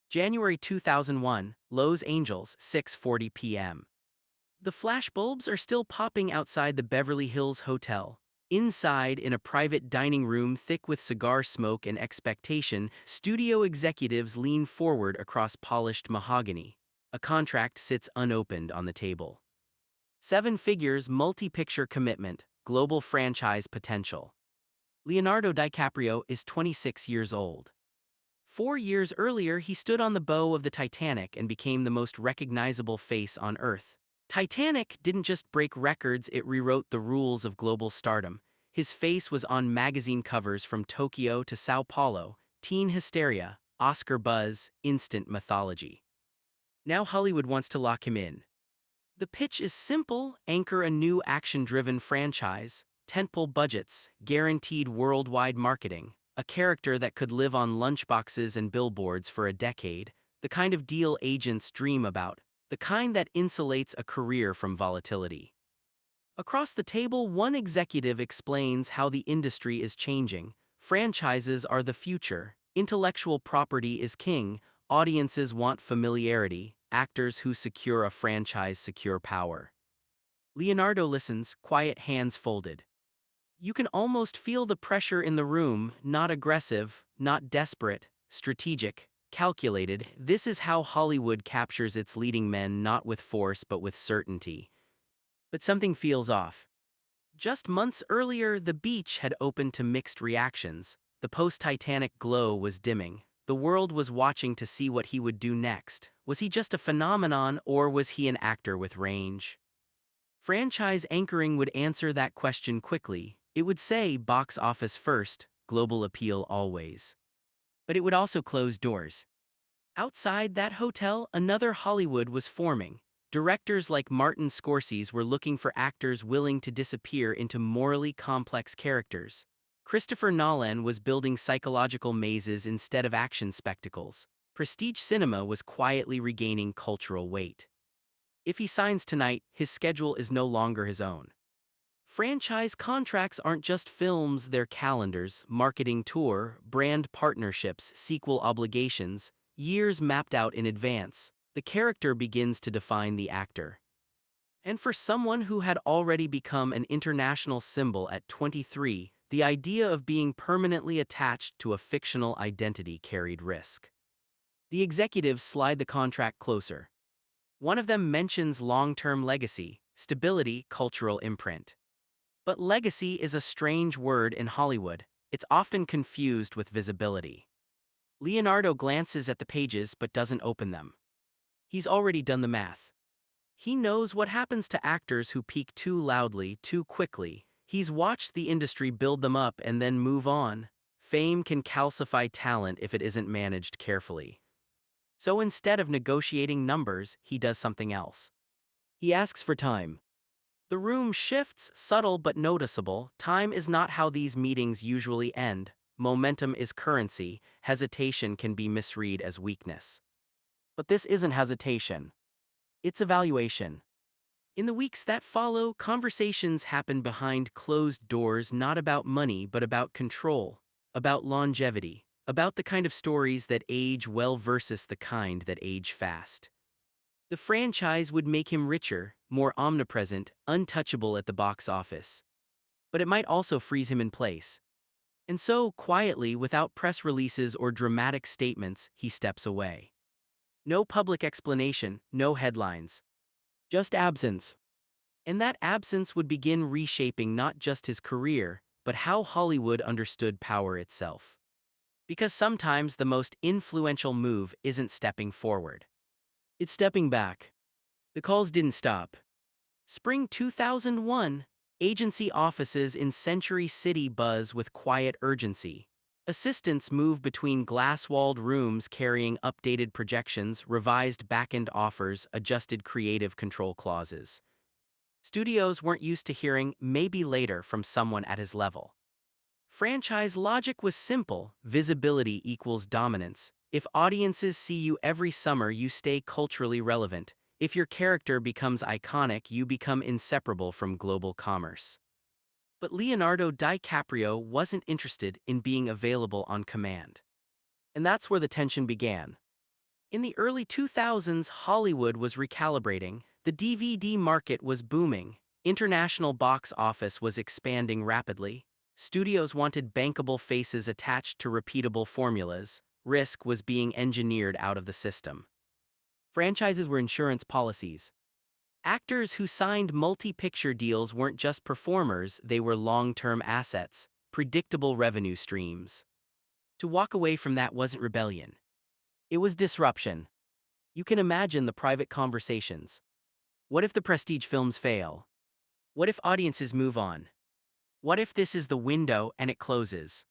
January 2001, Los Angeles, 6:40 p.m. The flashbulbs are still popping outside the Beverly Hills Hotel. Inside, in a private dining room thick with cigar smoke and expectation, studio executives lean forward across polished mahogany. A contract sits unopened on the table. 7 figures, multi-picture commitment, global franchise potential. Leonardo DiCaprio is 26 years old. 4 years earlier, he stood on the bow of the Titanic and became the most recognizable face on Earth. Titanic didn't just break records, it rewrote the rules of global stardom. His face was on magazine covers from Tokyo to Sao Paulo, teen hysteria, Oscar buzz, instant mythology. Now Hollywood wants to lock him in. The pitch is simple: anchor a new action-driven franchise, tentpole budgets, guaranteed worldwide marketing, a character that could live on lunchboxes and billboards for a decade, the kind of deal agents dream about, the kind that insulates a career from volatility. Across the table, one executive explains how the industry is changing. Franchises are the future. Intellectual property is king. Audiences want familiarity. Actors who secure a franchise secure power. Leonardo listens, quiet hands folded. You can almost feel the pressure in the room, not aggressive, not desperate, strategic, calculated. This is how Hollywood captures its leading men, not with force but with certainty. But something feels off. Just months earlier, the beach had opened to mixed reactions. The post-Titanic glow was dimming. The world was watching to see what he would do next. Was he just a phenomenon, or was he an actor with range? Franchise anchoring would answer that question quickly. It would say box office first, global appeal always. But it would also close doors. Outside that hotel, another Hollywood was forming. Directors like Martin Scorsese were looking for actors willing to disappear into morally complex characters. Christopher Nolan was building psychological mazes instead of action spectacles. Prestige cinema was quietly regaining cultural weight. If he signs tonight, his schedule is no longer his own. Franchise contracts aren't just films, they're calendars, marketing tour, brand partnerships, sequel obligations, years mapped out in advance. The character begins to define the actor. And for someone who had already become an international symbol at 23, the idea of being permanently attached to a fictional identity carried risk. The executives slide the contract closer. One of them mentions long-term legacy, stability, cultural imprint. But legacy is a strange word in Hollywood. It's often confused with visibility. Leonardo glances at the pages but doesn't open them. He's already done the math. He knows what happens to actors who peak too loudly, too quickly. He's watched the industry build them up and then move on. Fame can calcify talent if it isn't managed carefully. So instead of negotiating numbers, he does something else. He asks for time. The room shifts, subtle but noticeable. Time is not how these meetings usually end. Momentum is currency. Hesitation can be misread as weakness. But this isn't hesitation. It's evaluation. In the weeks that follow, conversations happen behind closed doors, not about money but about control, about longevity, about the kind of stories that age well versus the kind that age fast. The franchise would make him richer, more omnipresent, untouchable at the box office. But it might also freeze him in place. And so, quietly, without press releases or dramatic statements, he steps away. No public explanation, no headlines. Just absence. And that absence would begin reshaping not just his career, but how Hollywood understood power itself. Because sometimes the most influential move isn't stepping forward. It's stepping back. The calls didn't stop. Spring 2001, agency offices in Century City buzz with quiet urgency. Assistants move between glass-walled rooms carrying updated projections, revised back-end offers, adjusted creative control clauses. Studios weren't used to hearing "maybe later" from someone at his level. Franchise logic was simple: visibility equals dominance. If audiences see you every summer, you stay culturally relevant. If your character becomes iconic, you become inseparable from global commerce. But Leonardo DiCaprio wasn't interested in being available on command. And that's where the tension began. In the early 2000s, Hollywood was recalibrating. The DVD market was booming. International box office was expanding rapidly. Studios wanted bankable faces attached to repeatable formulas. Risk was being engineered out of the system. Franchises were insurance policies. Actors who signed multi-picture deals weren't just performers, they were long-term assets, predictable revenue streams. To walk away from that wasn't rebellion. It was disruption. You can imagine the private conversations. What if the prestige films fail? What if audiences move on? What if this is the window and it closes?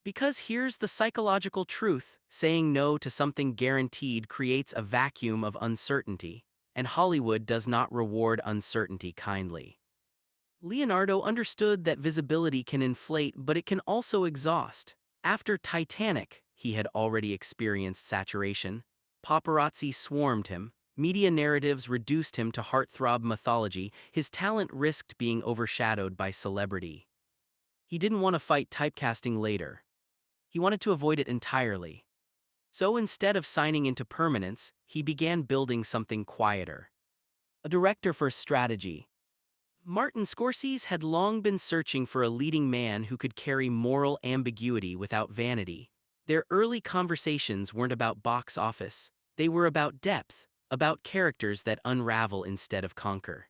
Because here's the psychological truth, saying no to something guaranteed creates a vacuum of uncertainty, and Hollywood does not reward uncertainty kindly. Leonardo understood that visibility can inflate, but it can also exhaust. After Titanic, he had already experienced saturation. Paparazzi swarmed him. Media narratives reduced him to heartthrob mythology. His talent risked being overshadowed by celebrity. He didn't want to fight typecasting later. He wanted to avoid it entirely. So instead of signing into permanence, he began building something quieter. A director for strategy. Martin Scorsese had long been searching for a leading man who could carry moral ambiguity without vanity. Their early conversations weren't about box office. They were about depth, about characters that unravel instead of conquer.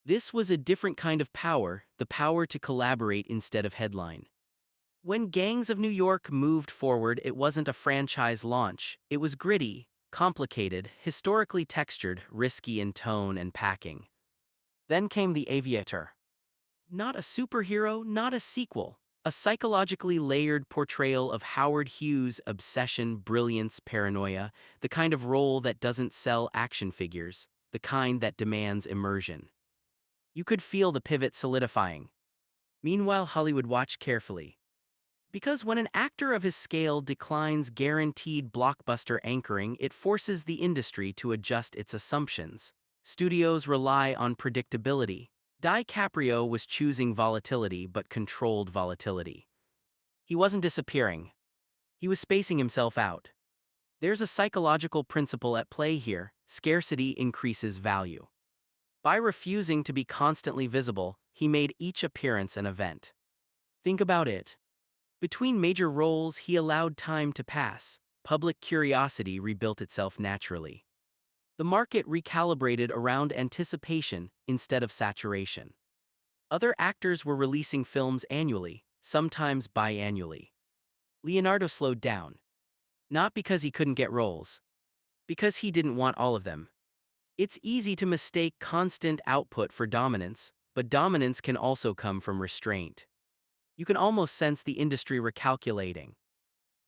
This was a different kind of power, the power to collaborate instead of headline. When Gangs of New York moved forward, it wasn't a franchise launch. It was gritty, complicated, historically textured, risky in tone and packing. Then came The Aviator. Not a superhero, not a sequel. A psychologically layered portrayal of Howard Hughes' obsession, brilliance, paranoia, the kind of role that doesn't sell action figures, the kind that demands immersion. You could feel the pivot solidifying. Meanwhile, Hollywood watched carefully. Because when an actor of his scale declines guaranteed blockbuster anchoring, it forces the industry to adjust its assumptions. Studios rely on predictability. DiCaprio was choosing volatility but controlled volatility. He wasn't disappearing. He was spacing himself out. There's a psychological principle at play here: scarcity increases value. By refusing to be constantly visible, he made each appearance an event. Think about it. Between major roles, he allowed time to pass. Public curiosity rebuilt itself naturally. The market recalibrated around anticipation instead of saturation. Other actors were releasing films annually, sometimes biannually. Leonardo slowed down. Not because he couldn't get roles. Because he didn't want all of them. It's easy to mistake constant output for dominance, but dominance can also come from restraint. You can almost sense the industry recalculating.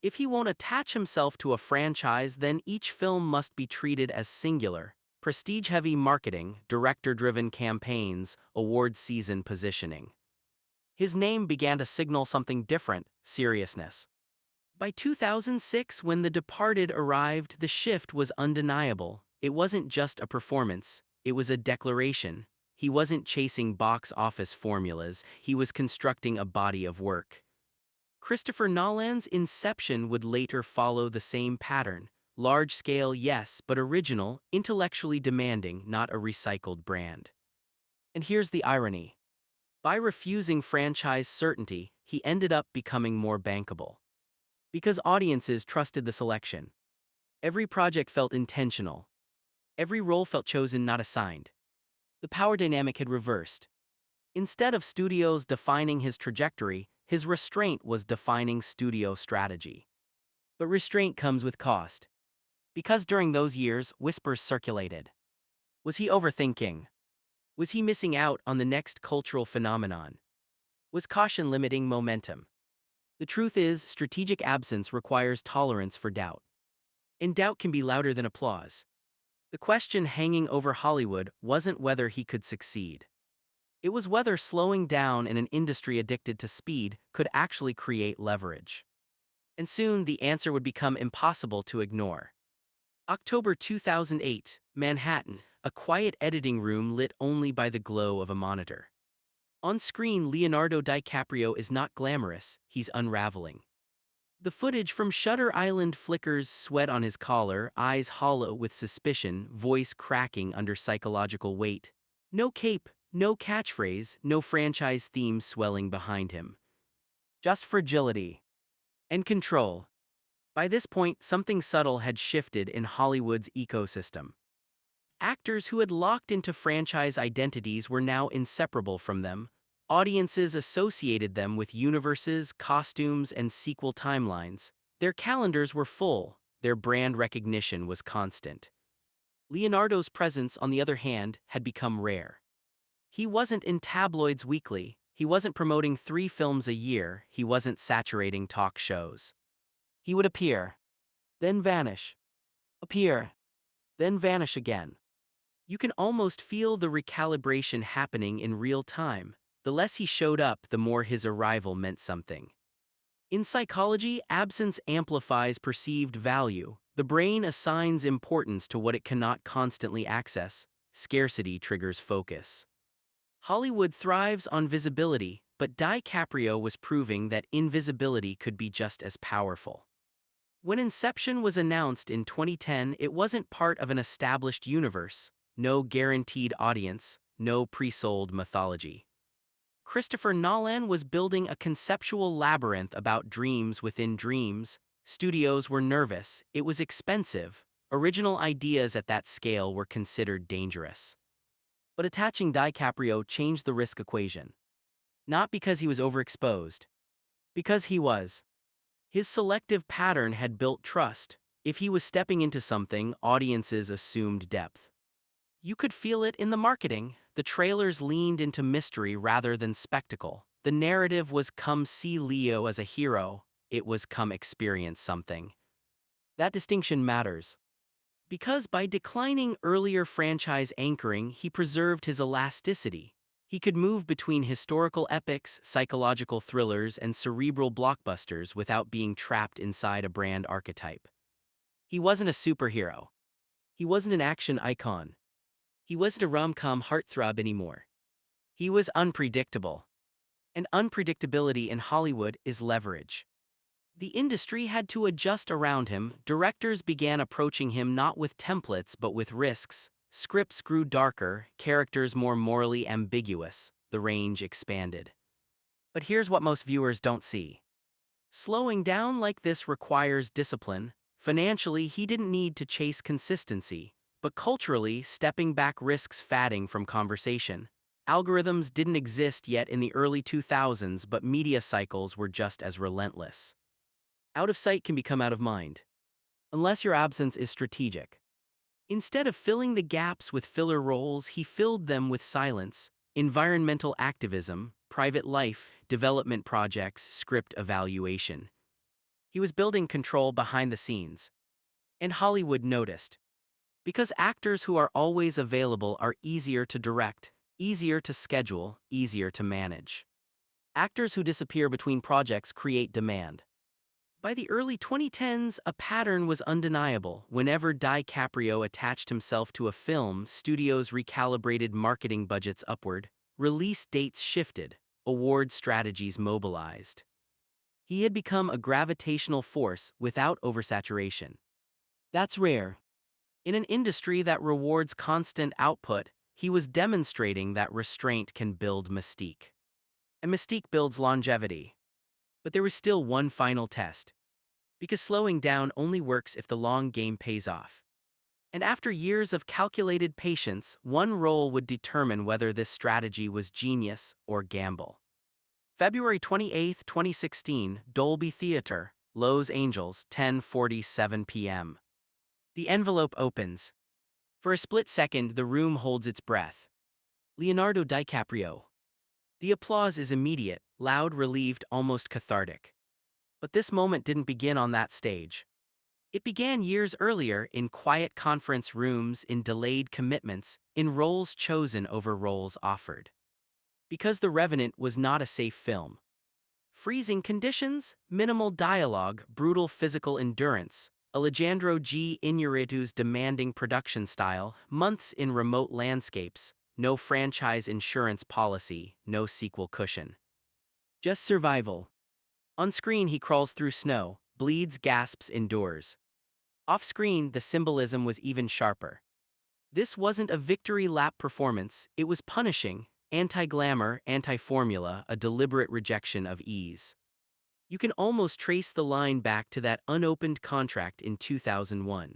If he won't attach himself to a franchise, then each film must be treated as singular. Prestige-heavy marketing, director-driven campaigns, award season positioning. His name began to signal something different: seriousness. By 2006, when The Departed arrived, the shift was undeniable. It wasn't just a performance, it was a declaration. He wasn't chasing box office formulas, he was constructing a body of work. Christopher Nolan's Inception would later follow the same pattern. Large-scale, yes, but original, intellectually demanding, not a recycled brand. And here's the irony. By refusing franchise certainty, he ended up becoming more bankable. Because audiences trusted the selection. Every project felt intentional. Every role felt chosen, not assigned. The power dynamic had reversed. Instead of studios defining his trajectory, his restraint was defining studio strategy. But restraint comes with cost. Because during those years, whispers circulated. Was he overthinking? Was he missing out on the next cultural phenomenon? Was caution limiting momentum? The truth is, strategic absence requires tolerance for doubt. And doubt can be louder than applause. The question hanging over Hollywood wasn't whether he could succeed. It was whether slowing down in an industry addicted to speed could actually create leverage. And soon the answer would become impossible to ignore. October 2008, Manhattan, a quiet editing room lit only by the glow of a monitor. On screen, Leonardo DiCaprio is not glamorous, he's unraveling. The footage from Shutter Island flickers sweat on his collar, eyes hollow with suspicion, voice cracking under psychological weight. No cape, no catchphrase, no franchise theme swelling behind him. Just fragility and control. By this point, something subtle had shifted in Hollywood's ecosystem. Actors who had locked into franchise identities were now inseparable from them. Audiences associated them with universes, costumes, and sequel timelines. Their calendars were full, their brand recognition was constant. Leonardo's presence, on the other hand, had become rare. He wasn't in tabloids weekly, he wasn't promoting 3 films a year, he wasn't saturating talk shows. He would appear, then vanish. Appear, then vanish again. You can almost feel the recalibration happening in real time. The less he showed up, the more his arrival meant something. In psychology, absence amplifies perceived value. The brain assigns importance to what it cannot constantly access. Scarcity triggers focus. Hollywood thrives on visibility, but DiCaprio was proving that invisibility could be just as powerful. When Inception was announced in 2010, it wasn't part of an established universe. No guaranteed audience, no pre-sold mythology. Christopher Nolan was building a conceptual labyrinth about dreams within dreams. Studios were nervous, it was expensive. Original ideas at that scale were considered dangerous. But attaching DiCaprio changed the risk equation. Not because he was overexposed. Because he was. His selective pattern had built trust. If he was stepping into something, audiences assumed depth. You could feel it in the marketing. The trailers leaned into mystery rather than spectacle. The narrative was come see Leo as a hero, it was come experience something. That distinction matters. Because by declining earlier franchise anchoring, he preserved his elasticity. He could move between historical epics, psychological thrillers, and cerebral blockbusters without being trapped inside a brand archetype. He wasn't a superhero. He wasn't an action icon. He wasn't a rom-com heartthrob anymore. He was unpredictable. And unpredictability in Hollywood is leverage. The industry had to adjust around him. Directors began approaching him not with templates but with risks. Scripts grew darker, characters more morally ambiguous. The range expanded. But here's what most viewers don't see. Slowing down like this requires discipline. Financially, he didn't need to chase consistency. But culturally, stepping back risks fatting from conversation. Algorithms didn't exist yet in the early 2000s, but media cycles were just as relentless. Out of sight can become out of mind. Unless your absence is strategic. Instead of filling the gaps with filler roles, he filled them with silence, environmental activism, private life, development projects, script evaluation. He was building control behind the scenes. And Hollywood noticed. Because actors who are always available are easier to direct, easier to schedule, easier to manage. Actors who disappear between projects create demand. By the early 2010s, a pattern was undeniable. Whenever DiCaprio attached himself to a film, studios recalibrated marketing budgets upward, release dates shifted, award strategies mobilized. He had become a gravitational force without oversaturation. That's rare. In an industry that rewards constant output, he was demonstrating that restraint can build mystique. And mystique builds longevity. But there was still one final test. Because slowing down only works if the long game pays off. And after years of calculated patience, one role would determine whether this strategy was genius or gamble. February 28, 2016, Dolby Theatre, Los Angeles, 10:47 p.m. The envelope opens. For a split second, the room holds its breath. Leonardo DiCaprio. The applause is immediate, loud, relieved, almost cathartic. But this moment didn't begin on that stage. It began years earlier in quiet conference rooms, in delayed commitments, in roles chosen over roles offered. Because The Revenant was not a safe film. Freezing conditions, minimal dialogue, brutal physical endurance, Alejandro G. Iñárritu's demanding production style, months in remote landscapes, no franchise insurance policy, no sequel cushion. Just survival. On screen he crawls through snow, bleeds, gasps, endures. Off-screen, the symbolism was even sharper. This wasn't a victory lap performance, it was punishing, anti-glamour, anti-formula, a deliberate rejection of ease. You can almost trace the line back to that unopened contract in 2001.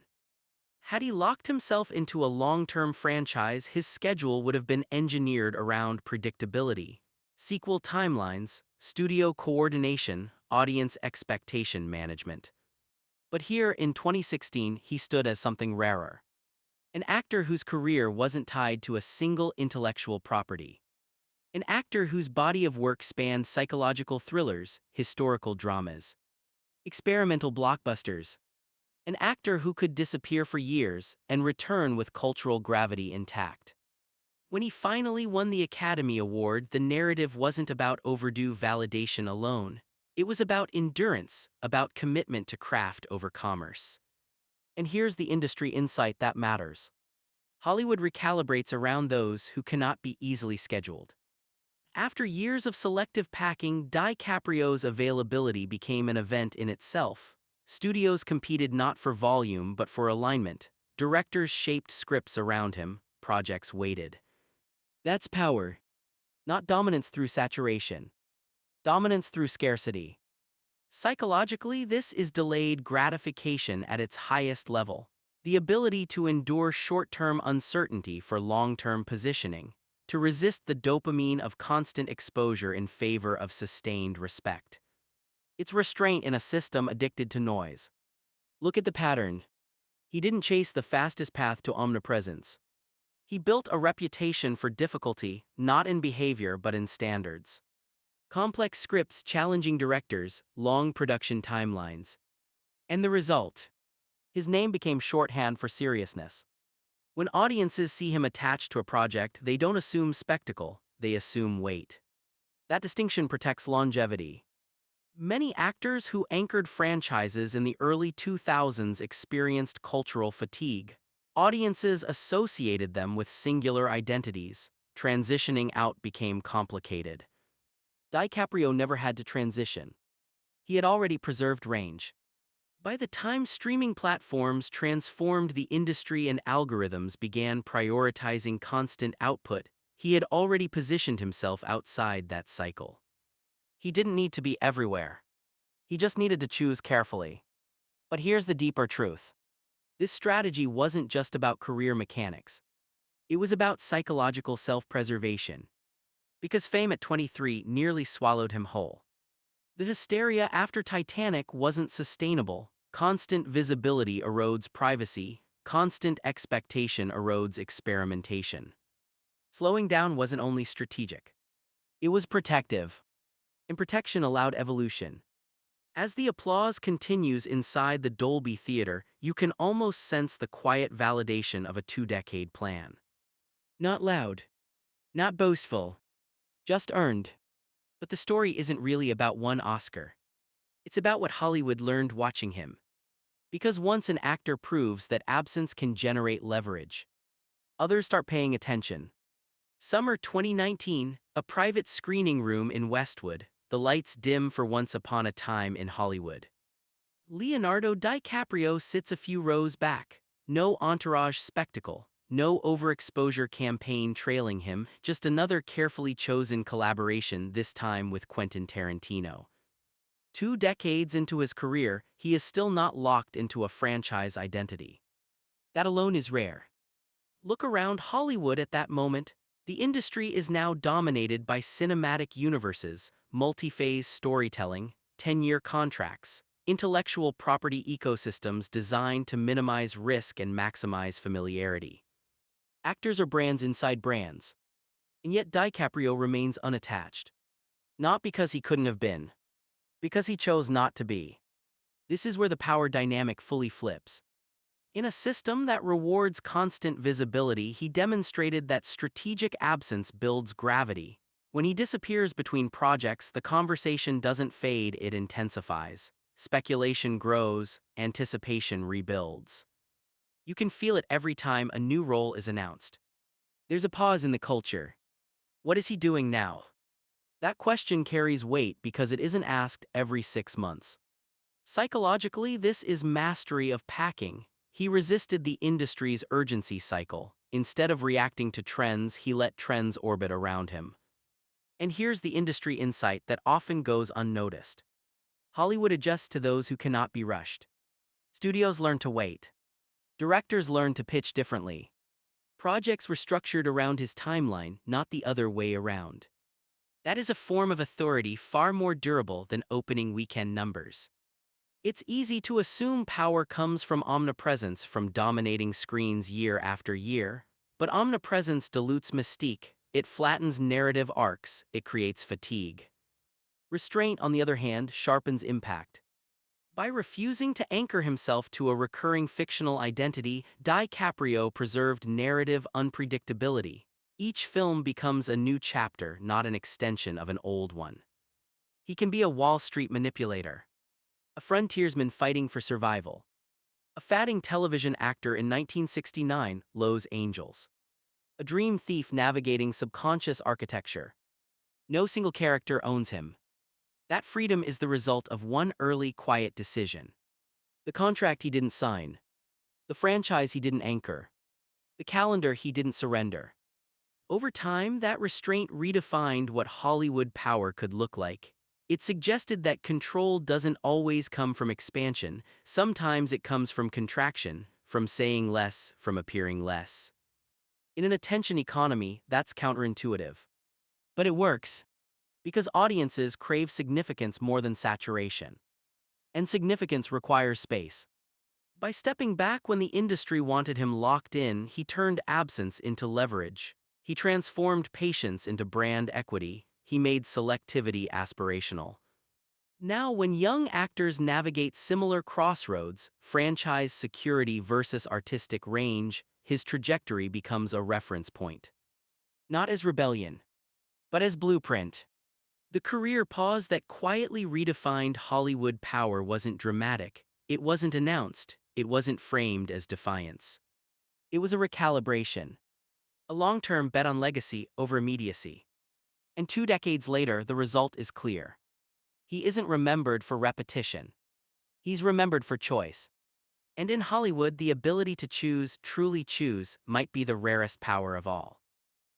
Had he locked himself into a long-term franchise, his schedule would have been engineered around predictability, sequel timelines, studio coordination, audience expectation management. But here, in 2016, he stood as something rarer. An actor whose career wasn't tied to a single intellectual property. An actor whose body of work spanned psychological thrillers, historical dramas, experimental blockbusters. An actor who could disappear for years and return with cultural gravity intact. When he finally won the Academy Award, the narrative wasn't about overdue validation alone. It was about endurance, about commitment to craft over commerce. And here's the industry insight that matters. Hollywood recalibrates around those who cannot be easily scheduled. After years of selective packing, DiCaprio's availability became an event in itself. Studios competed not for volume but for alignment. Directors shaped scripts around him, projects waited. That's power. Not dominance through saturation. Dominance through scarcity. Psychologically, this is delayed gratification at its highest level. The ability to endure short-term uncertainty for long-term positioning, to resist the dopamine of constant exposure in favor of sustained respect. It's restraint in a system addicted to noise. Look at the pattern. He didn't chase the fastest path to omnipresence. He built a reputation for difficulty, not in behavior but in standards. Complex scripts, challenging directors, long production timelines. And the result? His name became shorthand for seriousness. When audiences see him attached to a project, they don't assume spectacle, they assume weight. That distinction protects longevity. Many actors who anchored franchises in the early 2000s experienced cultural fatigue. Audiences associated them with singular identities. Transitioning out became complicated. DiCaprio never had to transition. He had already preserved range. By the time streaming platforms transformed the industry and algorithms began prioritizing constant output, he had already positioned himself outside that cycle. He didn't need to be everywhere. He just needed to choose carefully. But here's the deeper truth. This strategy wasn't just about career mechanics. It was about psychological self-preservation. Because fame at 23 nearly swallowed him whole. The hysteria after Titanic wasn't sustainable. Constant visibility erodes privacy. Constant expectation erodes experimentation. Slowing down wasn't only strategic. It was protective. And protection allowed evolution. As the applause continues inside the Dolby Theater, you can almost sense the quiet validation of a two-decade plan. Not loud. Not boastful. Just earned. But the story isn't really about one Oscar. It's about what Hollywood learned watching him. Because once an actor proves that absence can generate leverage, others start paying attention. Summer 2019, a private screening room in Westwood, the lights dim for Once Upon a Time in Hollywood. Leonardo DiCaprio sits a few rows back. No entourage spectacle, no overexposure campaign trailing him, just another carefully chosen collaboration, this time with Quentin Tarantino. 2 decades into his career, he is still not locked into a franchise identity. That alone is rare. Look around Hollywood at that moment. The industry is now dominated by cinematic universes, multi-phase storytelling, 10-year contracts, intellectual property ecosystems designed to minimize risk and maximize familiarity. Actors are brands inside brands. And yet DiCaprio remains unattached. Not because he couldn't have been. Because he chose not to be. This is where the power dynamic fully flips. In a system that rewards constant visibility, he demonstrated that strategic absence builds gravity. When he disappears between projects, the conversation doesn't fade, it intensifies. Speculation grows, anticipation rebuilds. You can feel it every time a new role is announced. There's a pause in the culture. What is he doing now? That question carries weight because it isn't asked every 6 months. Psychologically, this is mastery of packing. He resisted the industry's urgency cycle. Instead of reacting to trends, he let trends orbit around him. And here's the industry insight that often goes unnoticed. Hollywood adjusts to those who cannot be rushed. Studios learn to wait. Directors learn to pitch differently. Projects were structured around his timeline, not the other way around. That is a form of authority far more durable than opening weekend numbers. It's easy to assume power comes from omnipresence, from dominating screens year after year. But omnipresence dilutes mystique, it flattens narrative arcs, it creates fatigue. Restraint, on the other hand, sharpens impact. By refusing to anchor himself to a recurring fictional identity, DiCaprio preserved narrative unpredictability. Each film becomes a new chapter, not an extension of an old one. He can be a Wall Street manipulator, a frontiersman fighting for survival, a fatting television actor in 1969, Los Angeles, a dream thief navigating subconscious architecture. No single character owns him. That freedom is the result of one early, quiet decision. The contract he didn't sign, the franchise he didn't anchor, the calendar he didn't surrender. Over time, that restraint redefined what Hollywood power could look like. It suggested that control doesn't always come from expansion, sometimes it comes from contraction, from saying less, from appearing less. In an attention economy, that's counterintuitive. But it works, because audiences crave significance more than saturation. And significance requires space. By stepping back when the industry wanted him locked in, he turned absence into leverage. He transformed patience into brand equity. He made selectivity aspirational. Now, when young actors navigate similar crossroads, franchise security versus artistic range, his trajectory becomes a reference point. Not as rebellion, but as blueprint. The career pause that quietly redefined Hollywood power wasn't dramatic, it wasn't announced, it wasn't framed as defiance. It was a recalibration, a long-term bet on legacy over immediacy. And 2 decades later, the result is clear. He isn't remembered for repetition. He's remembered for choice. And in Hollywood, the ability to choose, truly choose, might be the rarest power of all.